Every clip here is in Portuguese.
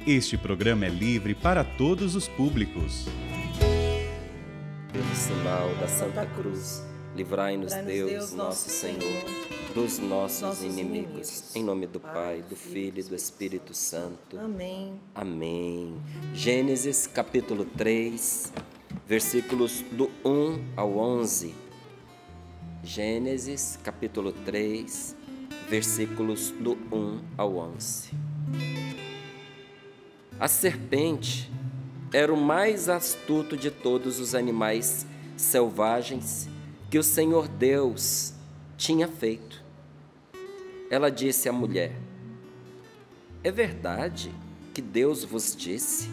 Este programa é livre para todos os públicos. Pelo sinal da Santa Cruz, livrai-nos Deus, nosso Senhor, dos nossos inimigos. Em nome do Pai, do Filho e do Espírito Santo. Amém. Amém. Gênesis capítulo 3, versículos do 1 ao 11. Gênesis capítulo 3, versículos do 1 ao 11. A serpente era o mais astuto de todos os animais selvagens que o Senhor Deus tinha feito. Ela disse à mulher: é verdade que Deus vos disse: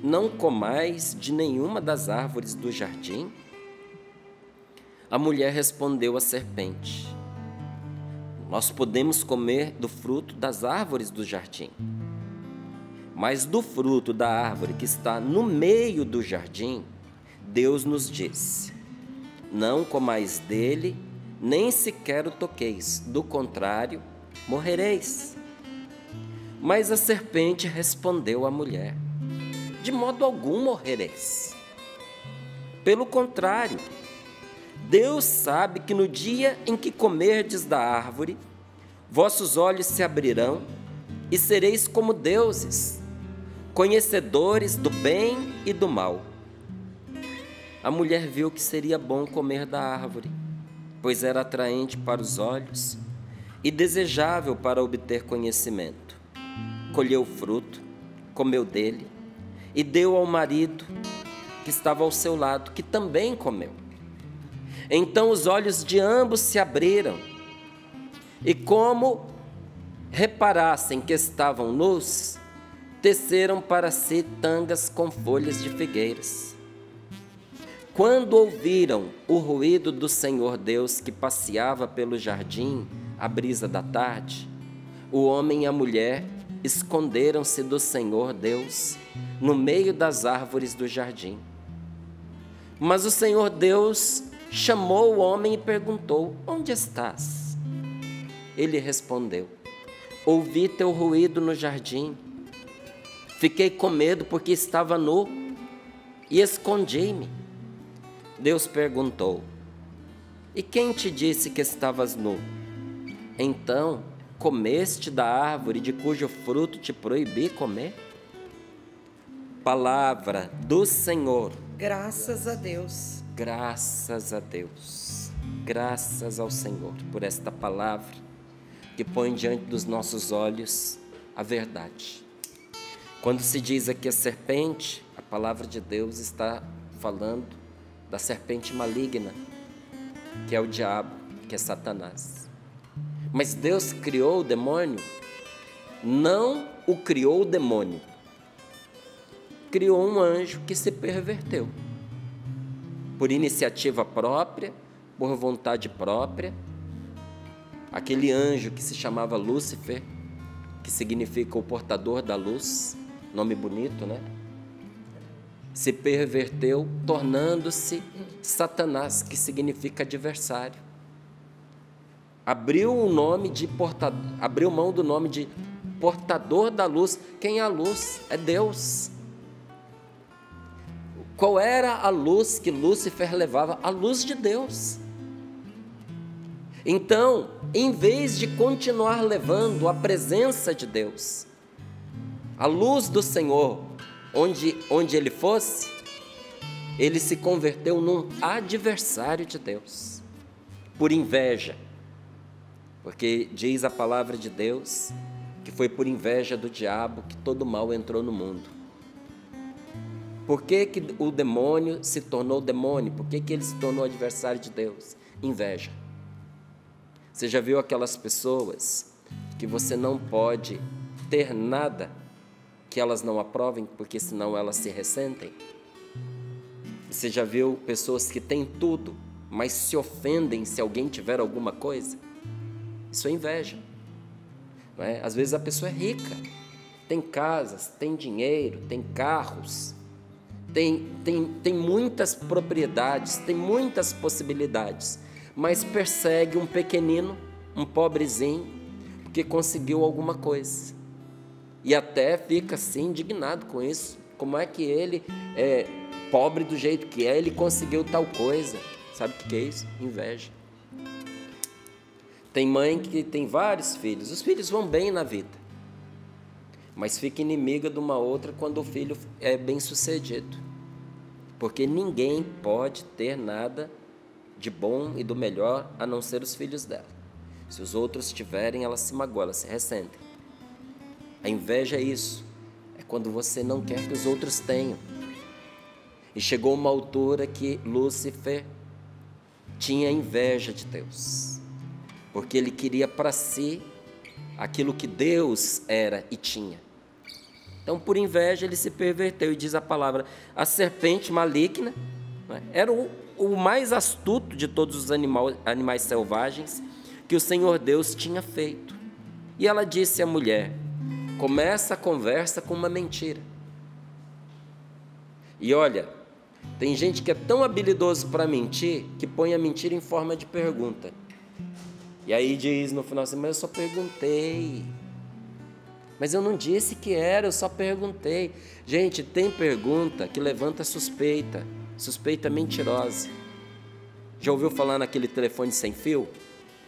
não comais de nenhuma das árvores do jardim? A mulher respondeu à serpente: nós podemos comer do fruto das árvores do jardim, mas do fruto da árvore que está no meio do jardim, Deus nos disse: não comais dele, nem sequer o toqueis, do contrário, morrereis. Mas a serpente respondeu à mulher: de modo algum morrereis. Pelo contrário, Deus sabe que no dia em que comerdes da árvore, vossos olhos se abrirão e sereis como deuses, conhecedores do bem e do mal. A mulher viu que seria bom comer da árvore, pois era atraente para os olhos e desejável para obter conhecimento. Colheu o fruto, comeu dele e deu ao marido que estava ao seu lado, que também comeu. Então os olhos de ambos se abriram e, como reparassem que estavam nus, teceram para si tangas com folhas de figueiras. Quando ouviram o ruído do Senhor Deus que passeava pelo jardim à brisa da tarde, o homem e a mulher esconderam-se do Senhor Deus no meio das árvores do jardim. Mas o Senhor Deus chamou o homem e perguntou: onde estás? Ele respondeu: ouvi teu ruído no jardim. Fiquei com medo porque estava nu e escondi-me. Deus perguntou: e quem te disse que estavas nu? Então, comeste da árvore de cujo fruto te proibi comer? Palavra do Senhor. Graças a Deus. Graças a Deus. Graças ao Senhor por esta palavra que põe diante dos nossos olhos a verdade. Quando se diz aqui a serpente, a palavra de Deus está falando da serpente maligna, que é o diabo, que é Satanás. Mas Deus criou o demônio? Não o criou o demônio. Criou um anjo que se perverteu. Por iniciativa própria, por vontade própria. Aquele anjo que se chamava Lúcifer, que significa o portador da luz, nome bonito, né? Se perverteu, tornando-se Satanás, que significa adversário. Abriu mão do nome de portador da luz. Quem é a luz? É Deus. Qual era a luz que Lúcifer levava? A luz de Deus. Então, em vez de continuar levando a presença de Deus, a luz do Senhor, onde ele fosse, ele se converteu num adversário de Deus, por inveja. Porque diz a palavra de Deus que foi por inveja do diabo que todo mal entrou no mundo. Por que o demônio se tornou demônio? Por que ele se tornou adversário de Deus? Inveja. Você já viu aquelas pessoas que você não pode ter nada que elas não aprovem, porque senão elas se ressentem? Você já viu pessoas que têm tudo, mas se ofendem se alguém tiver alguma coisa? Isso é inveja. Não é? Às vezes a pessoa é rica, tem casas, tem dinheiro, tem carros, tem muitas propriedades, tem muitas possibilidades, mas persegue um pequenino, um pobrezinho, porque conseguiu alguma coisa. E até fica assim indignado com isso. Como é que ele é pobre do jeito que é, ele conseguiu tal coisa? Sabe o que é isso? Inveja. Tem mãe que tem vários filhos. Os filhos vão bem na vida, mas fica inimiga de uma outra quando o filho é bem sucedido. Porque ninguém pode ter nada de bom e do melhor a não ser os filhos dela. Se os outros tiverem, ela se magoa, ela se ressente. A inveja é isso. É quando você não quer que os outros tenham. E chegou uma altura que Lúcifer tinha inveja de Deus, porque ele queria para si aquilo que Deus era e tinha. Então, por inveja, ele se perverteu, e diz a palavra, a serpente maligna, né, era o mais astuto de todos os animais selvagens que o Senhor Deus tinha feito. E ela disse à mulher, começa a conversa com uma mentira. E olha, tem gente que é tão habilidoso para mentir, que põe a mentira em forma de pergunta. E aí diz no final assim, mas eu só perguntei. Mas eu não disse que era, eu só perguntei. Gente, tem pergunta que levanta suspeita, suspeita mentirosa. Já ouviu falar naquele telefone sem fio?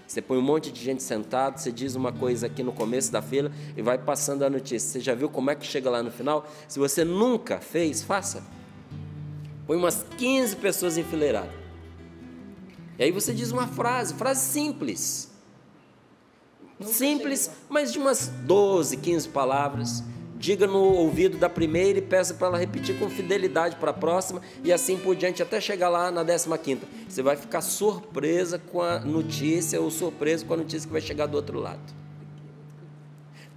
Você põe um monte de gente sentado, você diz uma coisa aqui no começo da fila e vai passando a notícia. Você já viu como é que chega lá no final? Se você nunca fez, faça. Põe umas 15 pessoas enfileiradas. E aí você diz uma frase simples. Simples, mas de umas 12, 15 palavras. Diga no ouvido da primeira e peça para ela repetir com fidelidade para a próxima e assim por diante até chegar lá na 15ª. Você vai ficar surpresa com a notícia ou surpreso com a notícia que vai chegar do outro lado.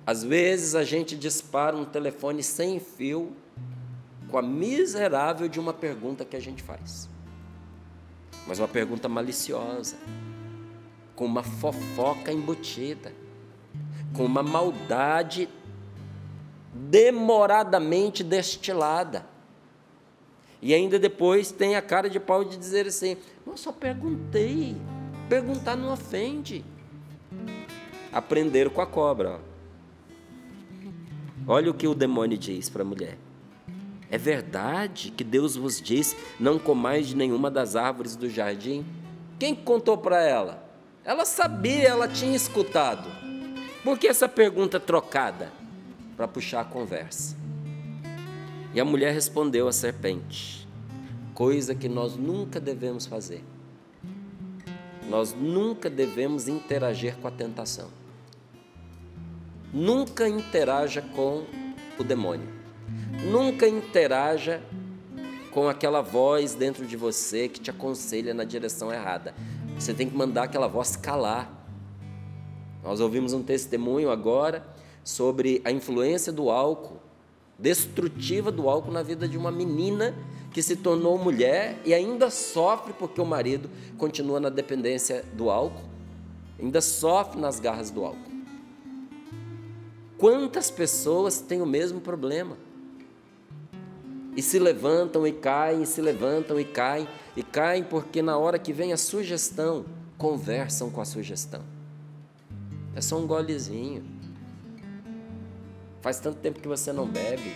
Às vezes a gente dispara um telefone sem fio com a miserável de uma pergunta que a gente faz. Mas uma pergunta maliciosa, com uma fofoca embutida, com uma maldade demoradamente destilada. E ainda depois tem a cara de pau de dizer assim, eu só perguntei. Perguntar não ofende. Aprenderam com a cobra. Olha o que o demônio diz para a mulher. É verdade que Deus vos disse, não comais de nenhuma das árvores do jardim? Quem contou para ela? Ela sabia, ela tinha escutado. Por que essa pergunta trocada? Para puxar a conversa. E a mulher respondeu à serpente, coisa que nós nunca devemos fazer. Nós nunca devemos interagir com a tentação. Nunca interaja com o demônio. Nunca interaja com aquela voz dentro de você que te aconselha na direção errada. Você tem que mandar aquela voz calar. Nós ouvimos um testemunho agora sobre a influência do álcool, destrutiva do álcool na vida de uma menina que se tornou mulher e ainda sofre porque o marido continua na dependência do álcool, ainda sofre nas garras do álcool. Quantas pessoas têm o mesmo problema? E se levantam e caem, e se levantam e caem porque na hora que vem a sugestão, conversam com a sugestão. É só um golezinho. Faz tanto tempo que você não bebe.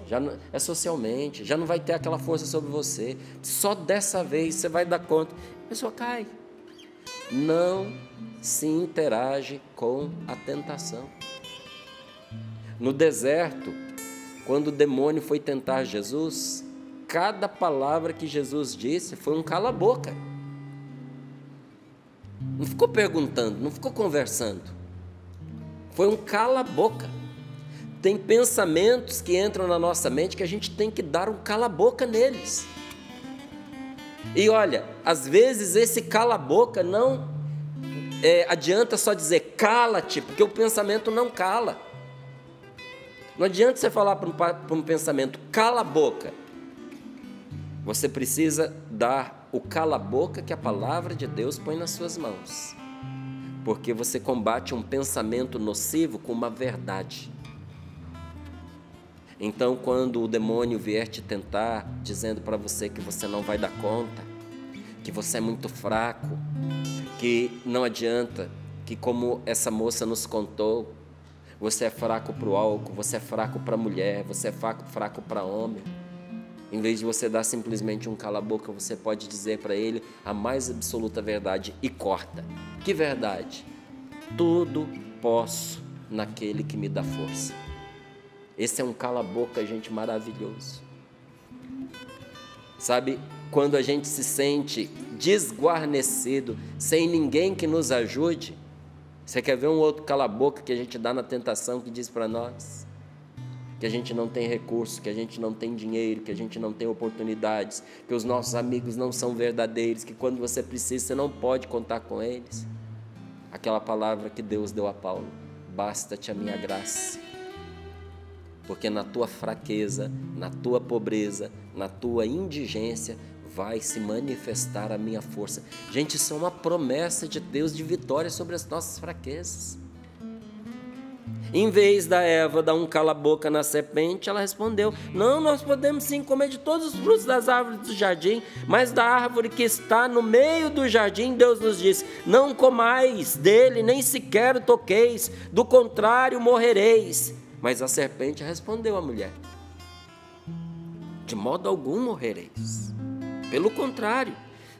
Já não, é socialmente, já não vai ter aquela força sobre você. Só dessa vez você vai dar conta. A pessoa cai. Não se interage com a tentação. No deserto, quando o demônio foi tentar Jesus, cada palavra que Jesus disse foi um cala-boca. Não ficou perguntando, não ficou conversando. Foi um cala-boca. Tem pensamentos que entram na nossa mente que a gente tem que dar um cala-boca neles. E olha, às vezes esse cala-boca não adianta só dizer cala-te, porque o pensamento não cala. Não adianta você falar para um pensamento, cala a boca. Você precisa dar o cala-boca que a palavra de Deus põe nas suas mãos. Porque você combate um pensamento nocivo com uma verdade. Então, quando o demônio vier te tentar, dizendo para você que você não vai dar conta, que você é muito fraco, que não adianta, que como essa moça nos contou, Você é fraco para o álcool, você é fraco para a mulher, você é fraco para homem. Em vez de você dar simplesmente um cala-boca, você pode dizer para ele a mais absoluta verdade e corta. Que verdade? Tudo posso naquele que me dá força. Esse é um cala-boca, gente, maravilhoso. Sabe, quando a gente se sente desguarnecido, sem ninguém que nos ajude, você quer ver um outro cala-boca que a gente dá na tentação, que diz para nós que a gente não tem recurso, que a gente não tem dinheiro, que a gente não tem oportunidades, que os nossos amigos não são verdadeiros, que quando você precisa, você não pode contar com eles. Aquela palavra que Deus deu a Paulo: basta-te a minha graça. Porque na tua fraqueza, na tua pobreza, na tua indigência, vai se manifestar a minha força. Gente, isso é uma promessa de Deus de vitória sobre as nossas fraquezas. Em vez da Eva dar um cala-boca na serpente, ela respondeu: não, nós podemos sim comer de todos os frutos das árvores do jardim, mas da árvore que está no meio do jardim, Deus nos disse: não comais dele, nem sequer o toqueis, do contrário morrereis. Mas a serpente respondeu à mulher: de modo algum morrereis. Pelo contrário,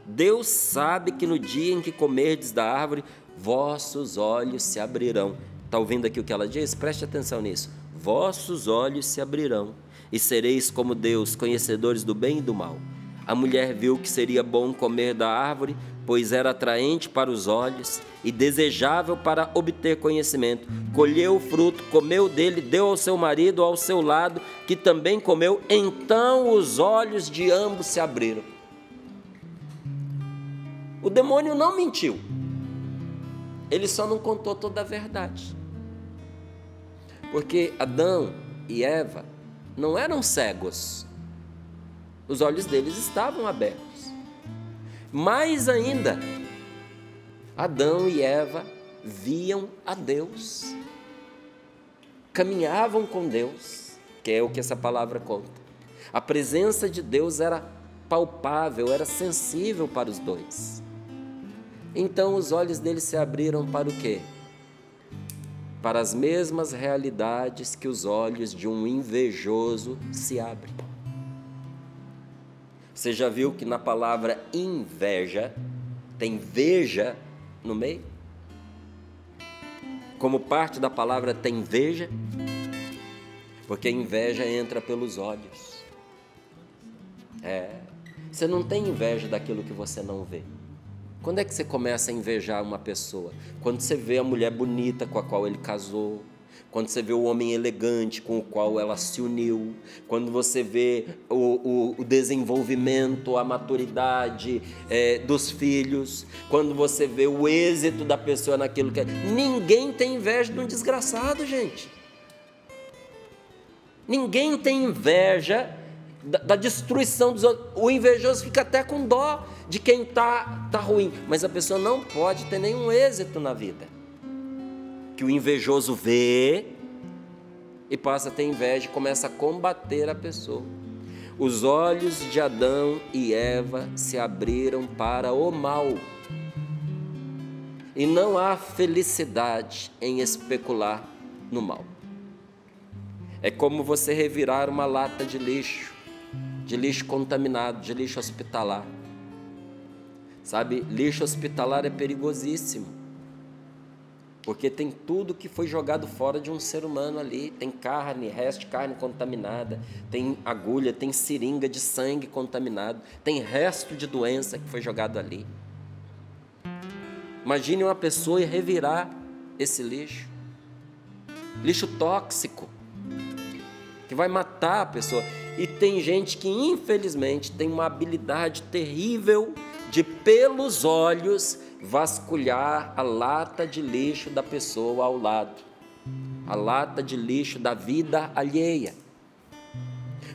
Deus sabe que no dia em que comerdes da árvore, vossos olhos se abrirão. Está ouvindo aqui o que ela diz? Preste atenção nisso. Vossos olhos se abrirão e sereis como Deus, conhecedores do bem e do mal. A mulher viu que seria bom comer da árvore, pois era atraente para os olhos e desejável para obter conhecimento. Colheu o fruto, comeu dele, deu ao seu marido ao seu lado, que também comeu. Então os olhos de ambos se abriram. O demônio não mentiu. Ele só não contou toda a verdade. Porque Adão e Eva não eram cegos. Os olhos deles estavam abertos. Mais ainda, Adão e Eva viam a Deus. Caminhavam com Deus, que é o que essa palavra conta. A presença de Deus era palpável, era sensível para os dois. Então os olhos deles se abriram para o quê? Para as mesmas realidades que os olhos de um invejoso se abrem. Você já viu que na palavra inveja tem veja no meio? Como parte da palavra tem veja? Porque inveja entra pelos olhos. Você não tem inveja daquilo que você não vê. Quando é que você começa a invejar uma pessoa? Quando você vê a mulher bonita com a qual ele casou, quando você vê o homem elegante com o qual ela se uniu, quando você vê o desenvolvimento, a maturidade dos filhos, quando você vê o êxito da pessoa naquilo que é. Ninguém tem inveja de um desgraçado, gente. Ninguém tem inveja da destruição dos outros. O invejoso fica até com dó de quem está ruim, mas a pessoa não pode ter nenhum êxito na vida. Que o invejoso vê e passa a ter inveja e começa a combater a pessoa. Os olhos de Adão e Eva se abriram para o mal. E não há felicidade em especular no mal. É como você revirar uma lata de lixo contaminado, de lixo hospitalar. Sabe, lixo hospitalar é perigosíssimo, porque tem tudo que foi jogado fora de um ser humano ali. Tem carne, resto de carne contaminada, tem agulha, tem seringa de sangue contaminado, tem resto de doença que foi jogado ali. Imagine uma pessoa ir revirar esse lixo tóxico, que vai matar a pessoa. E tem gente que infelizmente tem uma habilidade terrível de pelos olhos vasculhar a lata de lixo da pessoa ao lado, a lata de lixo da vida alheia.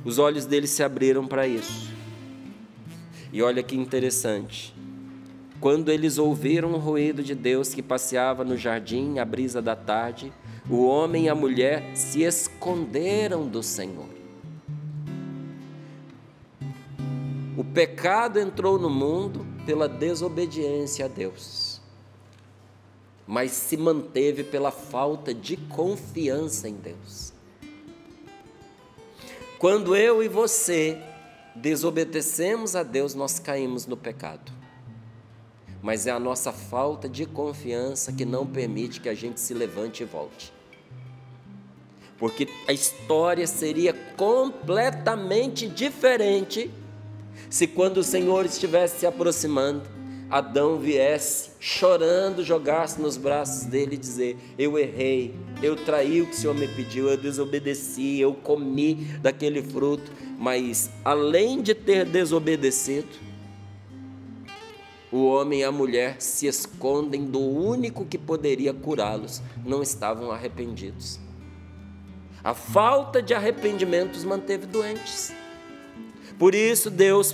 Os olhos deles se abriram para isso. E olha que interessante, quando eles ouviram o ruído de Deus que passeava no jardim à brisa da tarde, o homem e a mulher se esconderam do Senhor. O pecado entrou no mundo pela desobediência a Deus. mas se manteve pela falta de confiança em Deus. Quando eu e você desobedecemos a Deus, nós caímos no pecado. Mas é a nossa falta de confiança que não permite que a gente se levante e volte. Porque a história seria completamente diferente se, quando o Senhor estivesse se aproximando, Adão viesse chorando, jogasse nos braços dele e dizer: eu errei, eu traí o que o Senhor me pediu, eu desobedeci, eu comi daquele fruto. Mas além de ter desobedecido, o homem e a mulher se escondem do único que poderia curá-los, não estavam arrependidos. A falta de arrependimento os manteve doentes. Por isso Deus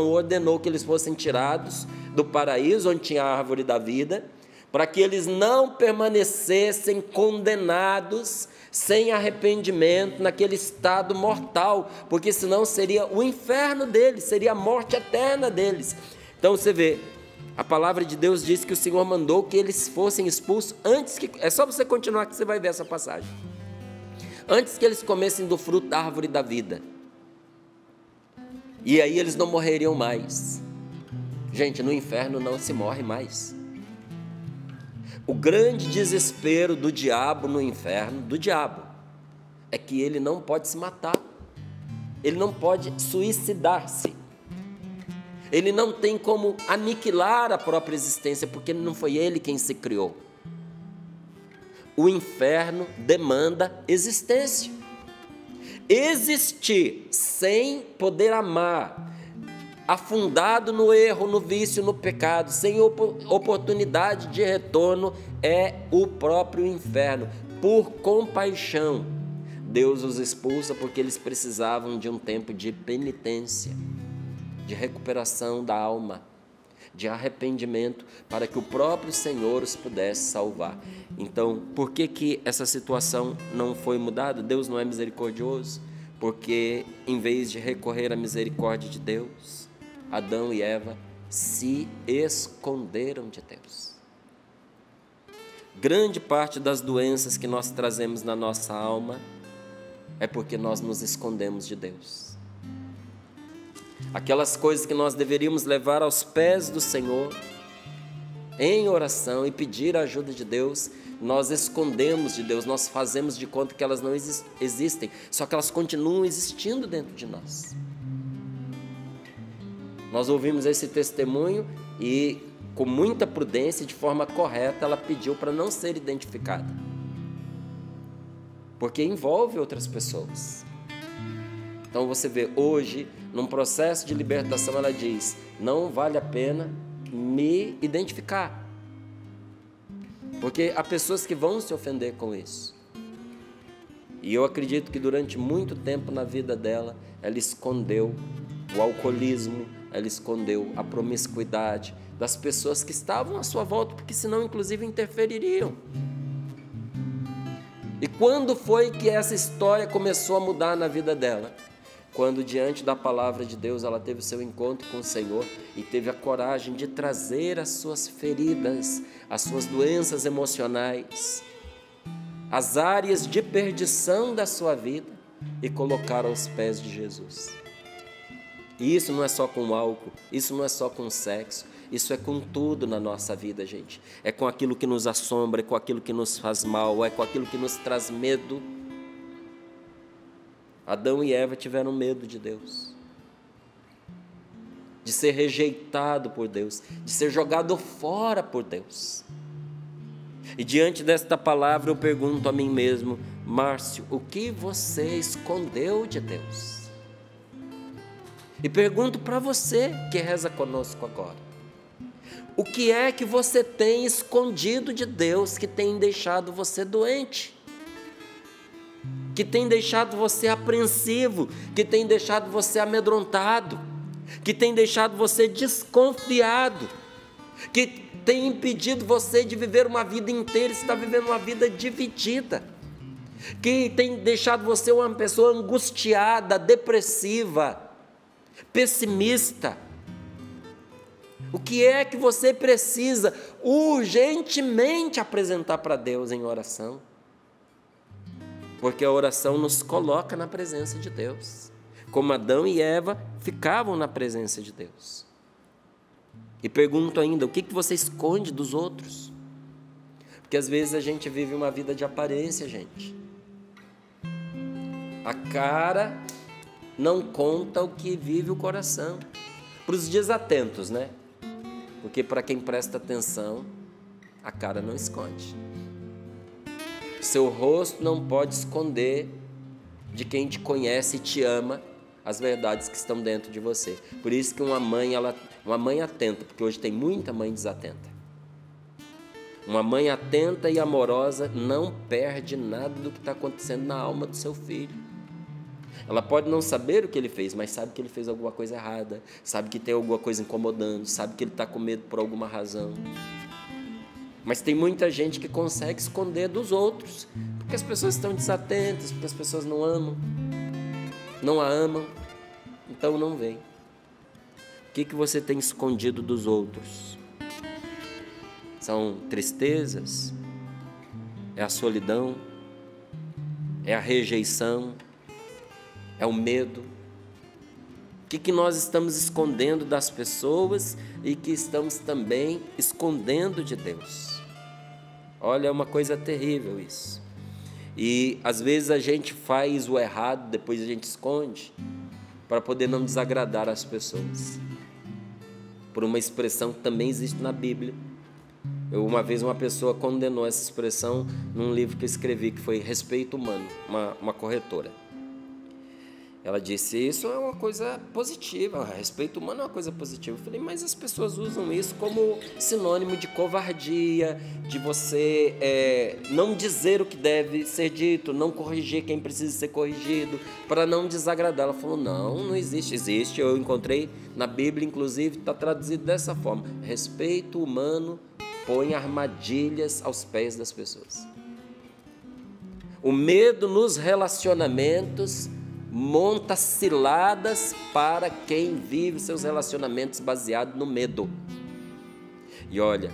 ordenou que eles fossem tirados do paraíso, onde tinha a árvore da vida, para que eles não permanecessem condenados, sem arrependimento, naquele estado mortal, porque senão seria o inferno deles, seria a morte eterna deles. Então você vê, a palavra de Deus diz que o Senhor mandou que eles fossem expulsos antes que... É só você continuar que você vai ver essa passagem. Antes que eles comessem do fruto da árvore da vida. E aí eles não morreriam mais. Gente, no inferno não se morre mais. O grande desespero do diabo no inferno, é que ele não pode se matar. Ele não pode suicidar-se. Ele não tem como aniquilar a própria existência, porque não foi ele quem se criou. O inferno demanda existência. Existir sem poder amar, afundado no erro, no vício, no pecado, sem oportunidade de retorno, é o próprio inferno. Por compaixão, Deus os expulsa, porque eles precisavam de um tempo de penitência, de recuperação da alma, de arrependimento, para que o próprio Senhor os pudesse salvar. Então, por que essa situação não foi mudada? Deus não é misericordioso? Porque, em vez de recorrer à misericórdia de Deus, Adão e Eva se esconderam de Deus. Grande parte das doenças que nós trazemos na nossa alma é porque nós nos escondemos de Deus. Aquelas coisas que nós deveríamos levar aos pés do Senhor, em oração, e pedir a ajuda de Deus, nós escondemos de Deus, nós fazemos de conta que elas não existem, só que elas continuam existindo dentro de nós. Nós ouvimos esse testemunho e, com muita prudência, de forma correta, ela pediu para não ser identificada, porque envolve outras pessoas. Então você vê, hoje, num processo de libertação, ela diz: não vale a pena me identificar, porque há pessoas que vão se ofender com isso. E eu acredito que durante muito tempo na vida dela, ela escondeu o alcoolismo, ela escondeu a promiscuidade das pessoas que estavam à sua volta, porque senão inclusive interfeririam. E quando foi que essa história começou a mudar na vida dela? Quando, diante da palavra de Deus, ela teve o seu encontro com o Senhor e teve a coragem de trazer as suas feridas, as suas doenças emocionais, as áreas de perdição da sua vida, e colocar aos pés de Jesus. E isso não é só com álcool, isso não é só com sexo, isso é com tudo na nossa vida, gente. É com aquilo que nos assombra, é com aquilo que nos faz mal, é com aquilo que nos traz medo. Adão e Eva tiveram medo de Deus, de ser rejeitado por Deus, de ser jogado fora por Deus. E diante desta palavra eu pergunto a mim mesmo: Márcio, o que você escondeu de Deus? E pergunto para você que reza conosco agora: o que é que você tem escondido de Deus que tem deixado você doente? Que tem deixado você apreensivo, que tem deixado você amedrontado, que tem deixado você desconfiado, que tem impedido você de viver uma vida inteira, está vivendo uma vida dividida, que tem deixado você uma pessoa angustiada, depressiva, pessimista. O que é que você precisa urgentemente apresentar para Deus em oração? Porque a oração nos coloca na presença de Deus, como Adão e Eva ficavam na presença de Deus. E pergunto ainda, o que você esconde dos outros? Porque às vezes a gente vive uma vida de aparência, gente. A cara não conta o que vive o coração. Para os desatentos, né? Porque para quem presta atenção, a cara não esconde. Seu rosto não pode esconder de quem te conhece e te ama as verdades que estão dentro de você. Por isso que uma mãe atenta, porque hoje tem muita mãe desatenta. Uma mãe atenta e amorosa não perde nada do que está acontecendo na alma do seu filho. Ela pode não saber o que ele fez, mas sabe que ele fez alguma coisa errada, sabe que tem alguma coisa incomodando, sabe que ele está com medo por alguma razão. Mas tem muita gente que consegue esconder dos outros, porque as pessoas estão desatentas, porque as pessoas não amam, não a amam, então não vem. O que você tem escondido dos outros? São tristezas? É a solidão? É a rejeição? É o medo? O que nós estamos escondendo das pessoas e que estamos também escondendo de Deus? Olha, é uma coisa terrível isso. E às vezes a gente faz o errado, depois a gente esconde, para poder não desagradar as pessoas. Por uma expressão que também existe na Bíblia. Uma vez uma pessoa condenou essa expressão num livro que eu escrevi, que foi Respeito Humano, uma corretora. Ela disse, isso é uma coisa positiva, respeito humano é uma coisa positiva. Eu falei, mas as pessoas usam isso como sinônimo de covardia, de você não dizer o que deve ser dito, não corrigir quem precisa ser corrigido, para não desagradar. Ela falou, não existe. Existe, eu encontrei na Bíblia, inclusive, está traduzido dessa forma. Respeito humano põe armadilhas aos pés das pessoas. O medo nos relacionamentos monta ciladas para quem vive seus relacionamentos baseados no medo. E olha,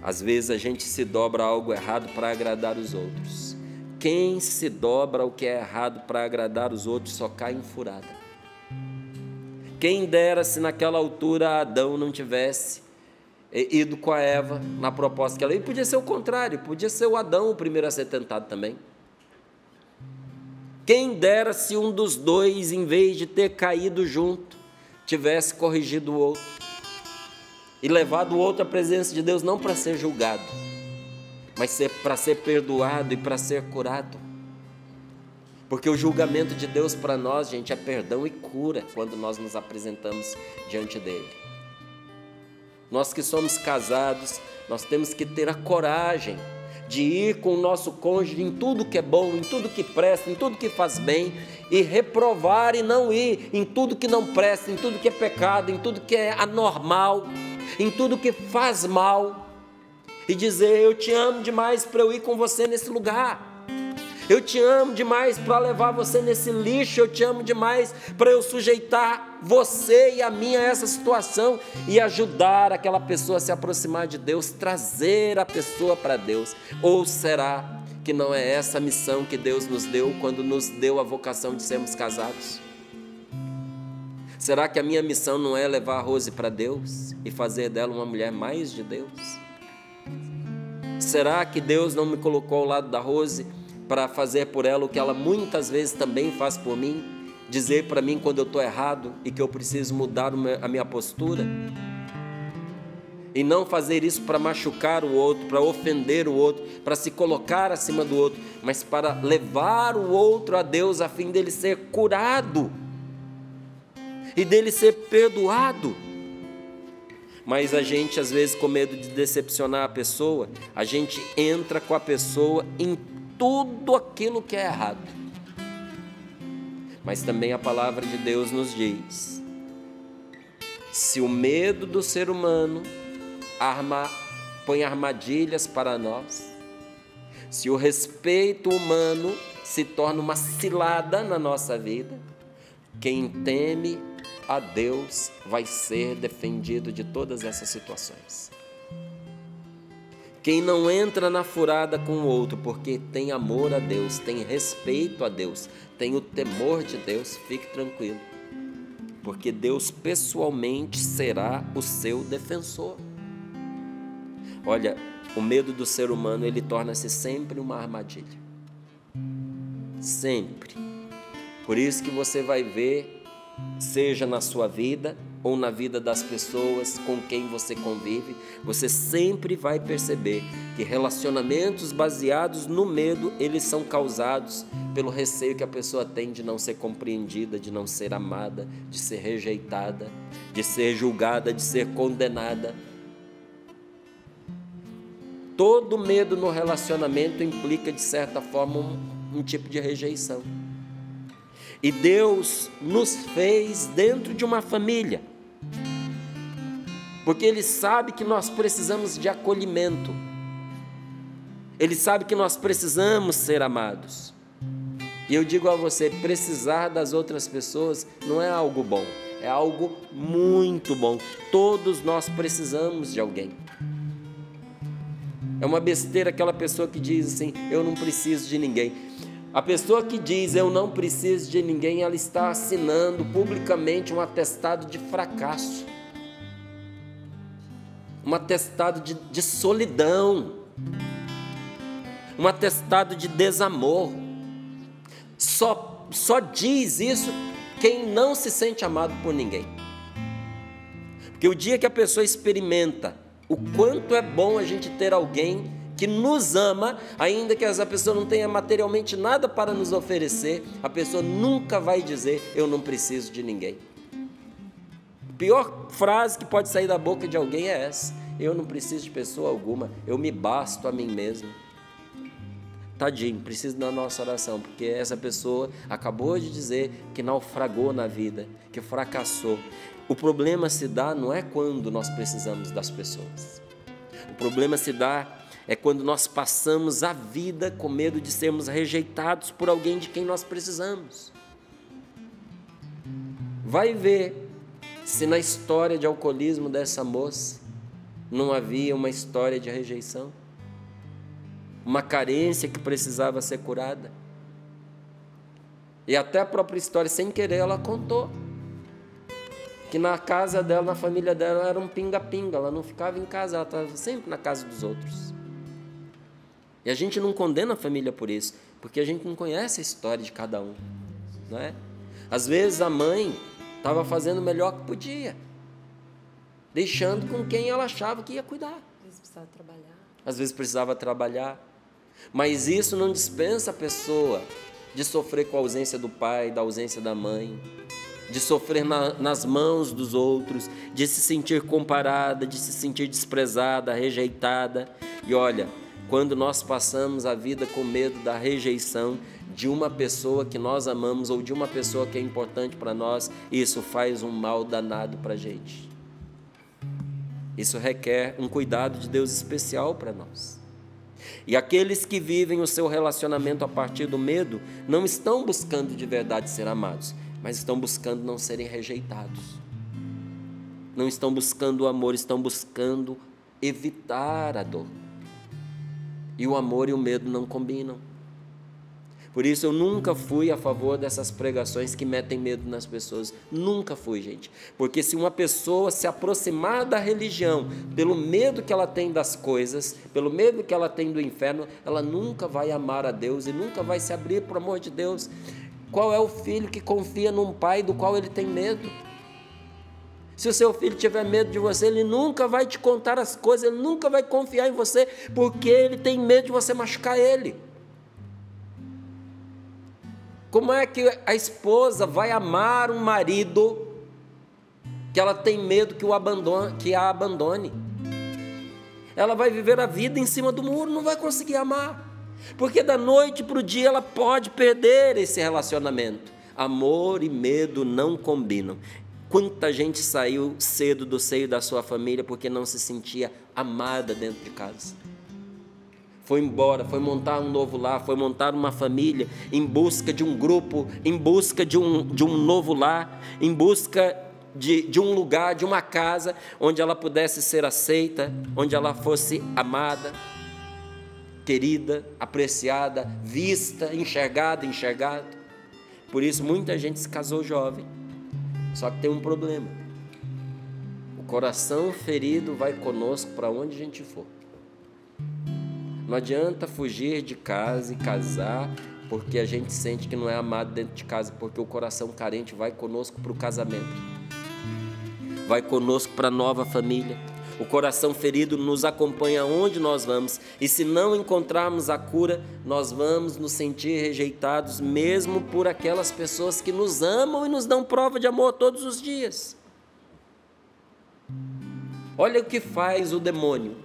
às vezes a gente se dobra a algo errado para agradar os outros. Quem se dobra ao que é errado para agradar os outros só cai em furada. Quem dera se naquela altura Adão não tivesse ido com a Eva na proposta que ela... E podia ser o contrário, podia ser o Adão o primeiro a ser tentado também. Quem dera se um dos dois, em vez de ter caído junto, tivesse corrigido o outro e levado o outro à presença de Deus, não para ser julgado, mas para ser perdoado e para ser curado. Porque o julgamento de Deus para nós, gente, é perdão e cura quando nós nos apresentamos diante dele. Nós que somos casados, nós temos que ter a coragem de ir com o nosso cônjuge em tudo que é bom, em tudo que presta, em tudo que faz bem, e reprovar e não ir em tudo que não presta, em tudo que é pecado, em tudo que é anormal, em tudo que faz mal, e dizer, eu te amo demais para eu ir com você nesse lugar, eu te amo demais para levar você nesse lixo, eu te amo demais para eu sujeitar você e a mim a essa situação e ajudar aquela pessoa a se aproximar de Deus, trazer a pessoa para Deus. Ou será que não é essa a missão que Deus nos deu quando nos deu a vocação de sermos casados? Será que a minha missão não é levar a Rose para Deus e fazer dela uma mulher mais de Deus? Será que Deus não me colocou ao lado da Rose para fazer por ela o que ela muitas vezes também faz por mim? Dizer para mim quando eu estou errado e que eu preciso mudar a minha postura? E não fazer isso para machucar o outro, para ofender o outro, para se colocar acima do outro, mas para levar o outro a Deus a fim dele ser curado e dele ser perdoado. Mas a gente, às vezes, com medo de decepcionar a pessoa, a gente entra com a pessoa em tudo aquilo que é errado. Mas também a palavra de Deus nos diz, se o medo do ser humano põe armadilhas para nós, se o respeito humano se torna uma cilada na nossa vida, quem teme a Deus vai ser defendido de todas essas situações. Quem não entra na furada com o outro porque tem amor a Deus, tem respeito a Deus, tem o temor de Deus, fique tranquilo, porque Deus pessoalmente será o seu defensor. Olha, o medo do ser humano, ele torna-se sempre uma armadilha. Sempre. Por isso que você vai ver, seja na sua vida ou na vida das pessoas com quem você convive, você sempre vai perceber que relacionamentos baseados no medo, eles são causados pelo receio que a pessoa tem de não ser compreendida, de não ser amada, de ser rejeitada, de ser julgada, de ser condenada. Todo medo no relacionamento implica, de certa forma, um tipo de rejeição. E Deus nos fez dentro de uma família, porque Ele sabe que nós precisamos de acolhimento, Ele sabe que nós precisamos ser amados. E eu digo a você, precisar das outras pessoas não é algo bom, é algo muito bom. Todos nós precisamos de alguém. É uma besteira aquela pessoa que diz assim, eu não preciso de ninguém. A pessoa que diz eu não preciso de ninguém, ela está assinando publicamente um atestado de fracasso, um atestado de solidão, um atestado de desamor. Só diz isso quem não se sente amado por ninguém. Porque o dia que a pessoa experimenta o quanto é bom a gente ter alguém que nos ama, ainda que essa pessoa não tenha materialmente nada para nos oferecer, a pessoa nunca vai dizer, eu não preciso de ninguém. A pior frase que pode sair da boca de alguém é essa, eu não preciso de pessoa alguma, eu me basto a mim mesmo. Tadinho, precisa da nossa oração, porque essa pessoa acabou de dizer que naufragou na vida, que fracassou. O problema se dá não é quando nós precisamos das pessoas. O problema se dá é quando nós passamos a vida com medo de sermos rejeitados por alguém de quem nós precisamos. Vai ver se na história de alcoolismo dessa moça não havia uma história de rejeição, uma carência que precisava ser curada. E até a própria história, sem querer, ela contou que na casa dela, na família dela, era um pinga-pinga, ela não ficava em casa, ela estava sempre na casa dos outros. E a gente não condena a família por isso, porque a gente não conhece a história de cada um, não é? Às vezes a mãe estava fazendo o melhor que podia, deixando com quem ela achava que ia cuidar. Às vezes precisava trabalhar. Mas isso não dispensa a pessoa de sofrer com a ausência do pai, da ausência da mãe, de sofrer nas mãos dos outros, de se sentir comparada, de se sentir desprezada, rejeitada. E olha, quando nós passamos a vida com medo da rejeição de uma pessoa que nós amamos ou de uma pessoa que é importante para nós, isso faz um mal danado para a gente. Isso requer um cuidado de Deus especial para nós. E aqueles que vivem o seu relacionamento a partir do medo não estão buscando de verdade ser amados, mas estão buscando não serem rejeitados. Não estão buscando o amor, estão buscando evitar a dor. E o amor e o medo não combinam. Por isso eu nunca fui a favor dessas pregações que metem medo nas pessoas. Nunca fui, gente. Porque se uma pessoa se aproximar da religião pelo medo que ela tem das coisas, pelo medo que ela tem do inferno, ela nunca vai amar a Deus e nunca vai se abrir para o amor de Deus. Qual é o filho que confia num pai do qual ele tem medo? Se o seu filho tiver medo de você, ele nunca vai te contar as coisas, ele nunca vai confiar em você, porque ele tem medo de você machucar ele. Como é que a esposa vai amar um marido que ela tem medo que a abandone? Ela vai viver a vida em cima do muro, não vai conseguir amar. Porque da noite para o dia ela pode perder esse relacionamento. Amor e medo não combinam. Quanta gente saiu cedo do seio da sua família porque não se sentia amada dentro de casa. Foi embora, foi montar um novo lar, foi montar uma família, em busca de um grupo, em busca de um novo lar, em busca de um lugar, de uma casa, onde ela pudesse ser aceita, onde ela fosse amada, querida, apreciada, vista, enxergada, enxergado. Por isso muita gente se casou jovem. Só que tem um problema. O coração ferido vai conosco para onde a gente for. Não adianta fugir de casa e casar porque a gente sente que não é amado dentro de casa, porque o coração carente vai conosco para o casamento, vai conosco para a nova família. O coração ferido nos acompanha onde nós vamos, e se não encontrarmos a cura, nós vamos nos sentir rejeitados, mesmo por aquelas pessoas que nos amam e nos dão prova de amor todos os dias. Olha o que faz o demônio.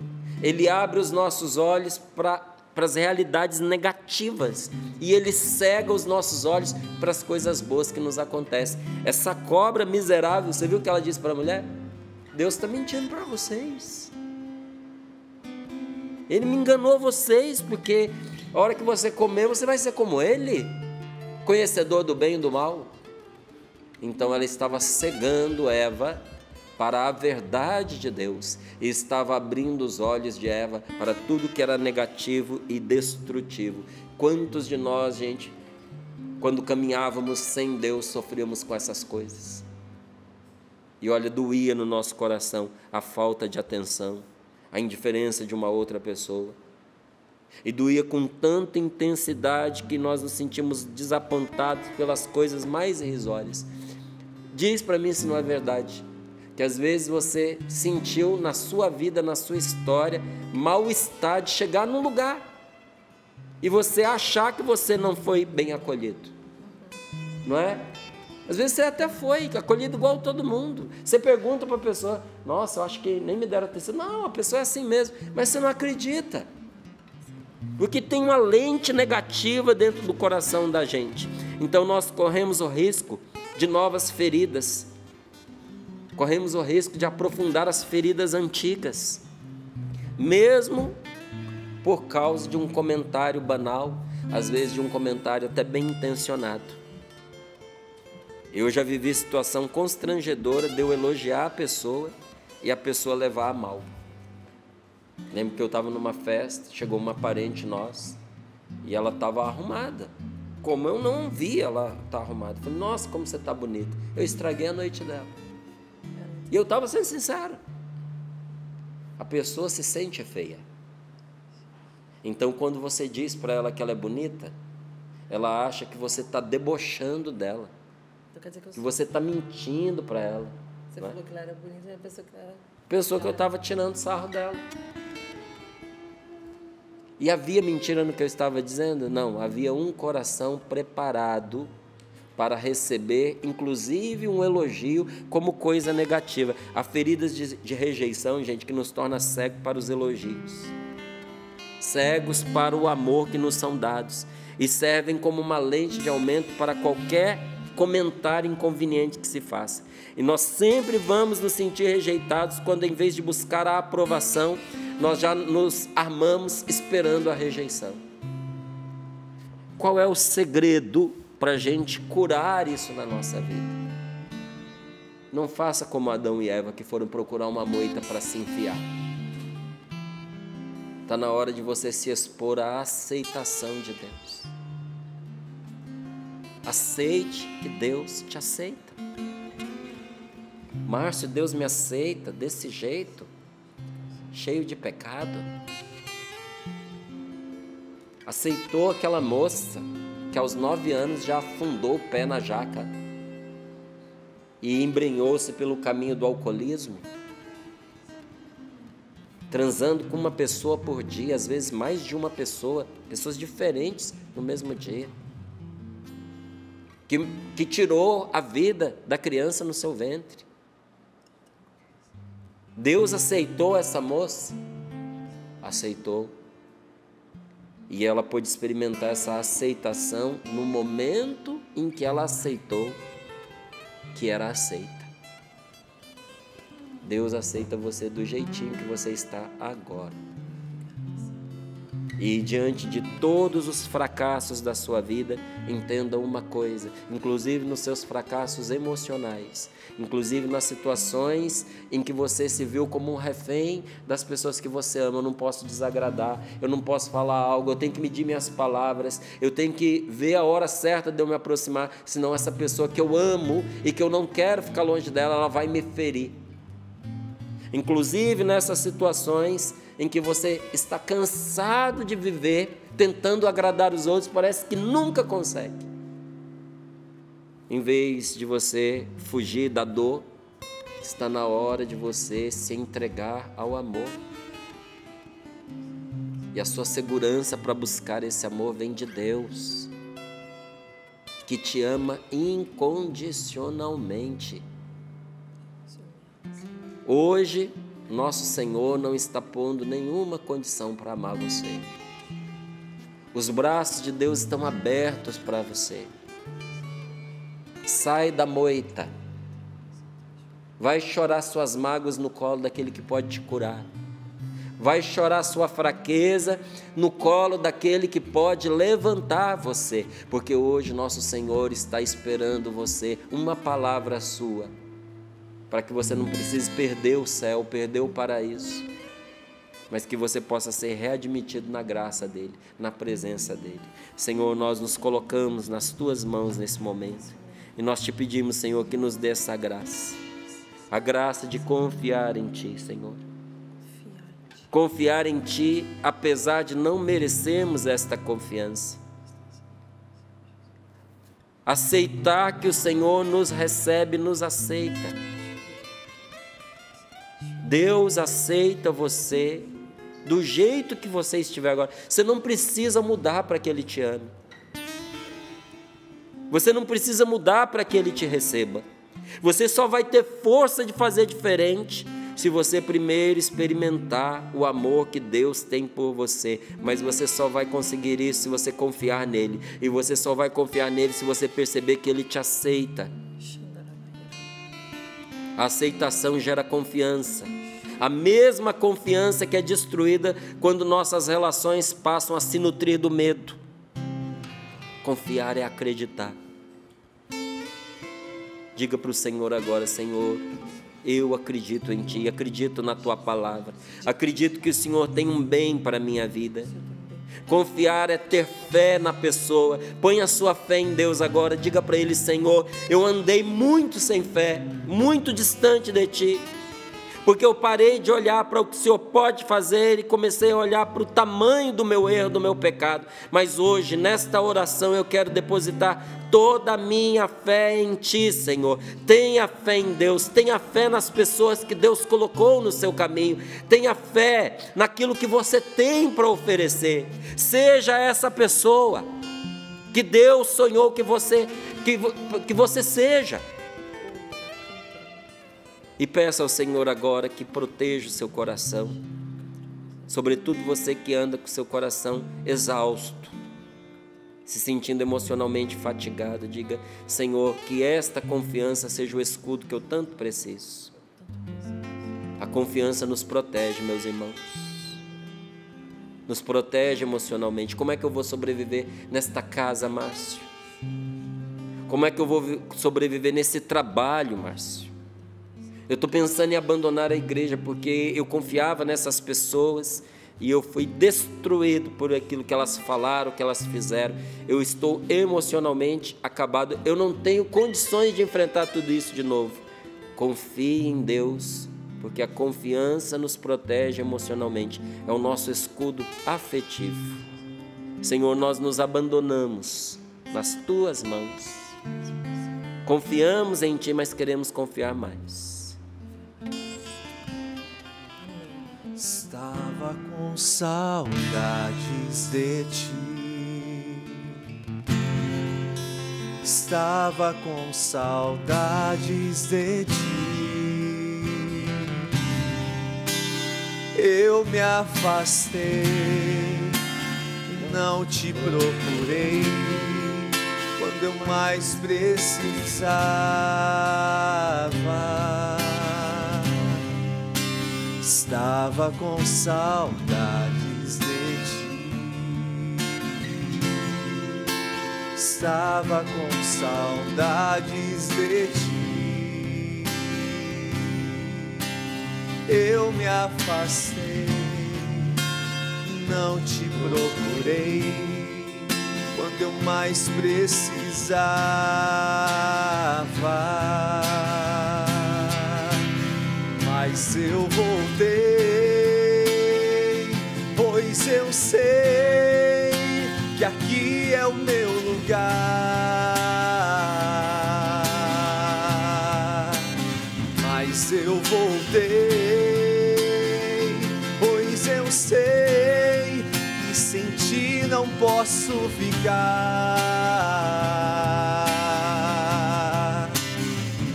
Ele abre os nossos olhos para as realidades negativas, e ele cega os nossos olhos para as coisas boas que nos acontecem. Essa cobra miserável, você viu o que ela disse para a mulher? Deus está mentindo para vocês. Ele me enganou vocês, porque a hora que você comer, você vai ser como ele, conhecedor do bem e do mal. Então ela estava cegando Eva para a verdade de Deus, e estava abrindo os olhos de Eva para tudo que era negativo e destrutivo. Quantos de nós, gente, quando caminhávamos sem Deus, sofríamos com essas coisas? E olha, doía no nosso coração a falta de atenção, a indiferença de uma outra pessoa. E doía com tanta intensidade que nós nos sentimos desapontados pelas coisas mais irrisórias. Diz para mim se não é verdade, que às vezes você sentiu na sua vida, na sua história, mal-estar de chegar num lugar e você achar que você não foi bem acolhido, não é? Às vezes você até foi acolhido igual todo mundo. Você pergunta para a pessoa, nossa, eu acho que nem me deram atenção. Não, a pessoa é assim mesmo, mas você não acredita, porque tem uma lente negativa dentro do coração da gente. Então nós corremos o risco de novas feridas, corremos o risco de aprofundar as feridas antigas, mesmo por causa de um comentário banal, às vezes de um comentário até bem intencionado. Eu já vivi situação constrangedora de eu elogiar a pessoa e a pessoa levar a mal. Lembro que eu estava numa festa, chegou uma parente nossa e ela estava arrumada. Como eu não vi ela estar arrumada, eu falei, nossa, como você está bonita. Eu estraguei a noite dela. E eu estava sendo sincero. A pessoa se sente feia. Então, quando você diz para ela que ela é bonita, ela acha que você está debochando dela. Então, quer dizer que você está mentindo para ela. Você falou que ela era bonita, e a pessoa que ela... Pensou que eu estava tirando sarro dela. E havia mentira no que eu estava dizendo? Não, havia um coração preparado para receber, inclusive, um elogio como coisa negativa. Há feridas de rejeição, gente, que nos torna cegos para os elogios, cegos para o amor que nos são dados, e servem como uma lente de aumento para qualquer comentário inconveniente que se faça. E nós sempre vamos nos sentir rejeitados quando, em vez de buscar a aprovação, nós já nos armamos esperando a rejeição. Qual é o segredo para a gente curar isso na nossa vida? Não faça como Adão e Eva, que foram procurar uma moita para se enfiar. Está na hora de você se expor à aceitação de Deus. Aceite que Deus te aceita. Márcio, Deus me aceita desse jeito, cheio de pecado. Aceitou aquela moça que aos 9 anos já afundou o pé na jaca e embrenhou-se pelo caminho do alcoolismo, transando com uma pessoa por dia, às vezes mais de uma pessoa, pessoas diferentes no mesmo dia, que tirou a vida da criança no seu ventre. Deus aceitou essa moça? Aceitou. E ela pôde experimentar essa aceitação no momento em que ela aceitou que era aceita. Deus aceita você do jeitinho que você está agora. E diante de todos os fracassos da sua vida, entenda uma coisa, inclusive nos seus fracassos emocionais, inclusive nas situações em que você se viu como um refém das pessoas que você ama. Eu não posso desagradar, eu não posso falar algo, eu tenho que medir minhas palavras, eu tenho que ver a hora certa de eu me aproximar, senão essa pessoa que eu amo e que eu não quero ficar longe dela, ela vai me ferir. Inclusive nessas situações em que você está cansado de viver tentando agradar os outros, parece que nunca consegue. Em vez de você fugir da dor, está na hora de você se entregar ao amor. E a sua segurança para buscar esse amor vem de Deus, que te ama incondicionalmente. Hoje, nosso Senhor não está pondo nenhuma condição para amar você. Os braços de Deus estão abertos para você. Sai da moita. Vai chorar suas mágoas no colo daquele que pode te curar. Vai chorar sua fraqueza no colo daquele que pode levantar você. Porque hoje nosso Senhor está esperando você, uma palavra sua, para que você não precise perder o céu, perder o paraíso, mas que você possa ser readmitido na graça dEle, na presença dEle. Senhor, nós nos colocamos nas Tuas mãos nesse momento, e nós te pedimos, Senhor, que nos dê essa graça, a graça de confiar em Ti, Senhor. Confiar em Ti, apesar de não merecermos esta confiança. Aceitar que o Senhor nos recebe, nos aceita. Deus aceita você do jeito que você estiver agora. Você não precisa mudar para que Ele te ame. Você não precisa mudar para que Ele te receba. Você só vai ter força de fazer diferente se você primeiro experimentar o amor que Deus tem por você. Mas você só vai conseguir isso se você confiar nele. E você só vai confiar nele se você perceber que Ele te aceita. A aceitação gera confiança. A mesma confiança que é destruída quando nossas relações passam a se nutrir do medo. Confiar é acreditar. Diga para o Senhor agora: Senhor, eu acredito em Ti, acredito na Tua palavra, acredito que o Senhor tem um bem para a minha vida. Confiar é ter fé na pessoa. Põe a sua fé em Deus agora. Diga para Ele: Senhor, eu andei muito sem fé, muito distante de Ti, porque eu parei de olhar para o que o Senhor pode fazer e comecei a olhar para o tamanho do meu erro, do meu pecado. Mas hoje, nesta oração, eu quero depositar toda a minha fé em Ti, Senhor. Tenha fé em Deus, tenha fé nas pessoas que Deus colocou no seu caminho, tenha fé naquilo que você tem para oferecer. Seja essa pessoa que Deus sonhou que você seja. E peça ao Senhor agora que proteja o seu coração, sobretudo você que anda com o seu coração exausto, se sentindo emocionalmente fatigado. Diga: Senhor, que esta confiança seja o escudo que eu tanto preciso. A confiança nos protege, meus irmãos, nos protege emocionalmente. Como é que eu vou sobreviver nesta casa, Márcio? Como é que eu vou sobreviver nesse trabalho, Márcio? Eu estou pensando em abandonar a igreja porque eu confiava nessas pessoas e eu fui destruído por aquilo que elas falaram, que elas fizeram. Eu estou emocionalmente acabado, eu não tenho condições de enfrentar tudo isso de novo. Confie em Deus, porque a confiança nos protege emocionalmente, é o nosso escudo afetivo. Senhor, nós nos abandonamos nas Tuas mãos. Confiamos em Ti, mas queremos confiar mais. Estava com saudades de Ti, estava com saudades de Ti. Eu me afastei e não Te procurei quando eu mais precisava. Estava com saudades de Ti. estava com saudades de ti. Eu me afastei, não te procurei quando eu mais precisava. Mas eu voltei, pois eu sei que aqui é o meu lugar. Mas eu voltei, pois eu sei que sem ti não posso ficar.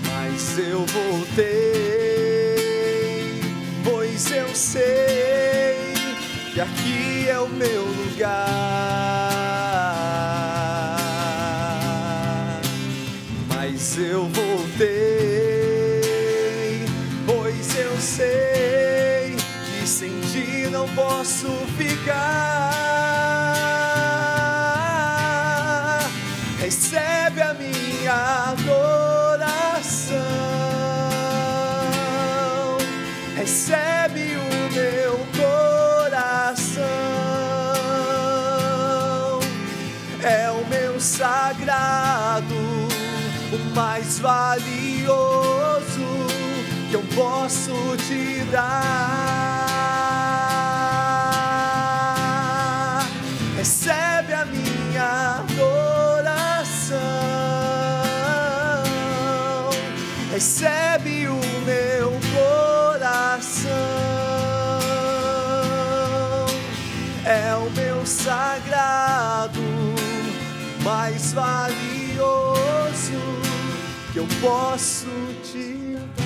Mas eu voltei, pois eu sei que aqui é o meu lugar. Mas eu voltei, pois eu sei que sem ti não posso ficar. Recebe a minha adoração, recebe o meu coração, é o meu sagrado, o mais valioso que eu posso te dar. Recebe a minha adoração, recebe o meu coração, é o meu sagrado, mais valioso que eu posso te dar.